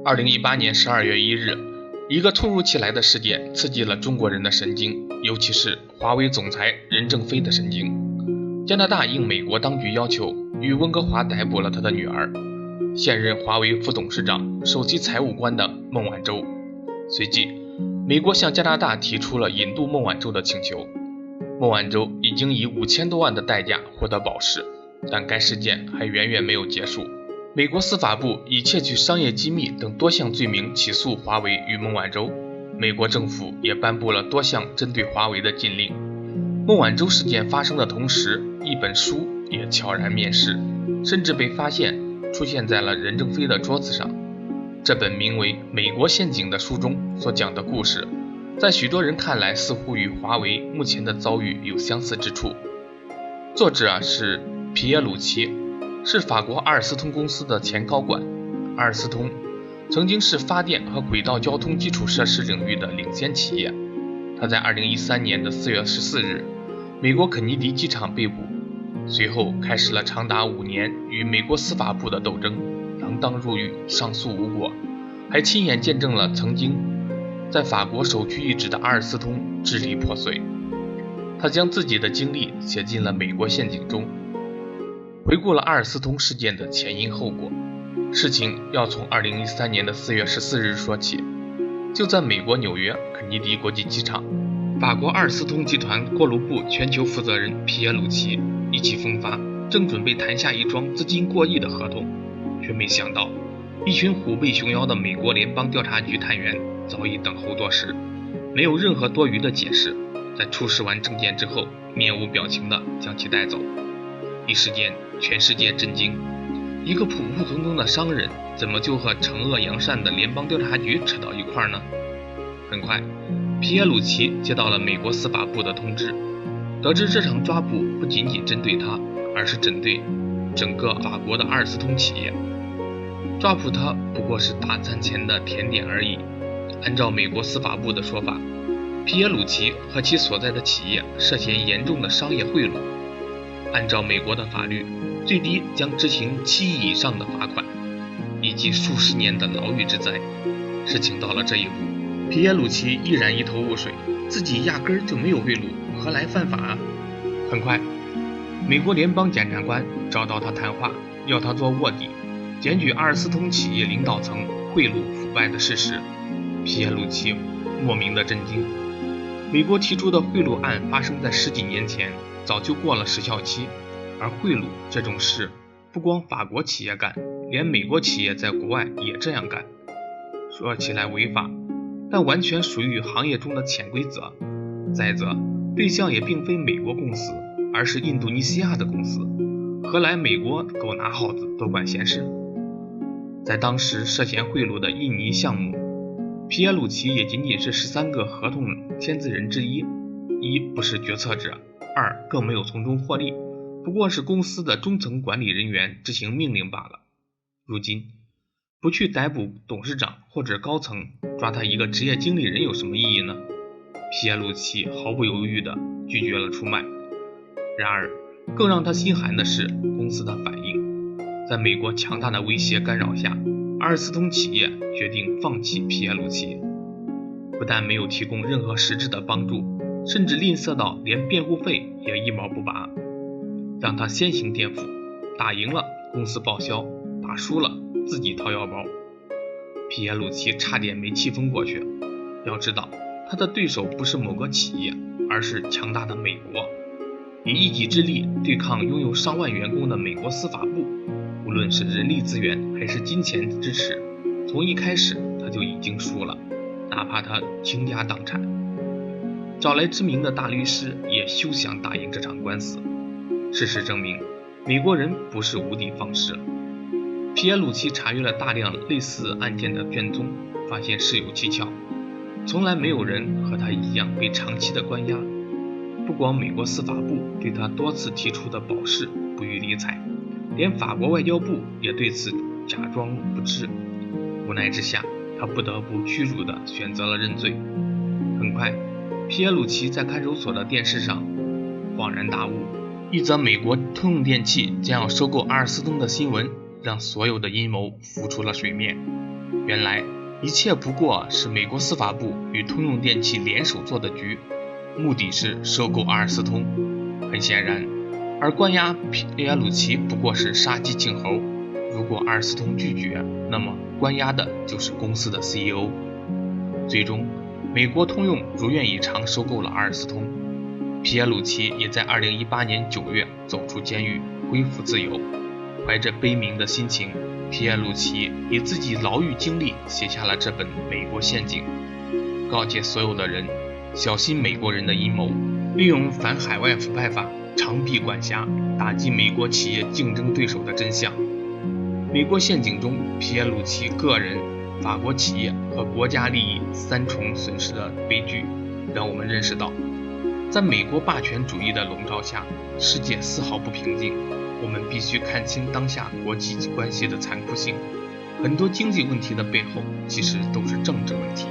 2018年12月1日，一个突如其来的事件刺激了中国人的神经，尤其是华为总裁任正非的神经。加拿大应美国当局要求，于温哥华逮捕了他的女儿，现任华为副董事长、首席财务官的孟晚舟。随即，美国向加拿大提出了引渡孟晚舟的请求。孟晚舟已经以5000多万的代价获得保释，但该事件还远远没有结束。美国司法部以窃取商业机密等多项罪名起诉华为与孟晚舟，美国政府也颁布了多项针对华为的禁令。孟晚舟事件发生的同时，一本书也悄然面世，甚至被发现出现在了任正非的桌子上。这本名为《美国陷阱》的书中所讲的故事，在许多人看来似乎与华为目前的遭遇有相似之处。作者是皮耶鲁齐，是法国阿尔斯通公司的前高管。阿尔斯通曾经是发电和轨道交通基础设施领域的领先企业。他在2013年的4月14日，美国肯尼迪机场被捕，随后开始了长达5年与美国司法部的斗争，锒铛入狱，上诉无果，还亲眼见证了曾经在法国首屈一指的阿尔斯通支离破碎。他将自己的经历写进了《美国陷阱》中，回顾了阿尔斯通事件的前因后果。事情要从2013年的4月14日说起。就在美国纽约肯尼迪国际机场，法国阿尔斯通集团锅炉部全球负责人皮耶鲁齐意气风发，正准备谈下一桩资金过亿的合同，却没想到一群虎背熊腰的美国联邦调查局探员早已等候多时，没有任何多余的解释，在出示完证件之后，面无表情地将其带走。一时间，全世界震惊，一个普普通通的商人怎么就和惩恶扬善的联邦调查局扯到一块呢？很快，皮耶鲁齐接到了美国司法部的通知，得知这场抓捕不仅仅针对他，而是针对整个法国的阿尔斯通企业。抓捕他不过是大餐前的甜点而已。按照美国司法部的说法，皮耶鲁齐和其所在的企业涉嫌严重的商业贿赂，按照美国的法律，最低将执行7亿以上的罚款，以及数十年的牢狱之灾。事情到了这一步，皮耶鲁齐依然一头雾水，自己压根儿就没有贿赂，何来犯法啊？很快，美国联邦检察官找到他谈话，要他做卧底，检举阿尔斯通企业领导层贿赂腐败的事实。皮耶鲁齐莫名的震惊，美国提出的贿赂案发生在10几年前，早就过了时效期，而贿赂这种事不光法国企业干，连美国企业在国外也这样干。说起来违法，但完全属于行业中的潜规则。再者，对象也并非美国公司，而是印度尼西亚的公司，何来美国狗拿耗子多管闲事？在当时涉嫌贿赂的印尼项目，皮耶鲁齐也仅仅是13个合同签字人之一，一不是决策者，二更没有从中获利，不过是公司的中层管理人员执行命令罢了。如今不去逮捕董事长或者高层，抓他一个职业经理人有什么意义呢？皮耶鲁齐毫不犹豫地拒绝了出卖。然而更让他心寒的是公司的反应。在美国强大的威胁干扰下，阿尔斯通企业决定放弃皮耶鲁齐，不但没有提供任何实质的帮助，甚至吝啬到连辩护费也一毛不拔，让他先行垫付，打赢了公司报销，打输了自己掏腰包。皮耶鲁齐差点没气疯过去。要知道，他的对手不是某个企业，而是强大的美国，以一己之力对抗拥有上万员工的美国司法部。无论是人力资源还是金钱支持，从一开始他就已经输了，哪怕他倾家荡产，找来知名的大律师也休想打赢这场官司。事实证明，美国人不是无的放矢。皮耶鲁齐查阅了大量类似案件的卷宗，发现事有蹊跷，从来没有人和他一样被长期的关押。不光美国司法部对他多次提出的保释不予理睬，连法国外交部也对此假装不知。无奈之下，他不得不屈辱地选择了认罪。很快，皮耶鲁齐在看守所的电视上恍然大悟，一则美国通用电气将要收购阿尔斯通的新闻，让所有的阴谋浮出了水面。原来一切不过是美国司法部与通用电气联手做的局，目的是收购阿尔斯通。很显然，而关押皮耶鲁齐不过是杀鸡儆猴。如果阿尔斯通拒绝，那么关押的就是公司的 CEO。最终，美国通用如愿以偿收购了阿尔斯通，皮耶鲁齐也在2018年9月走出监狱，恢复自由。怀着悲悯的心情，皮耶鲁齐以自己牢狱经历写下了这本《美国陷阱》，告诫所有的人小心美国人的阴谋，利用反海外腐败法长臂管辖，打击美国企业竞争对手的真相。美国陷阱中，皮耶鲁齐个人、法国企业和国家利益三重损失的悲剧，让我们认识到，在美国霸权主义的笼罩下，世界丝毫不平静。我们必须看清当下国际关系的残酷性，很多经济问题的背后其实都是政治问题。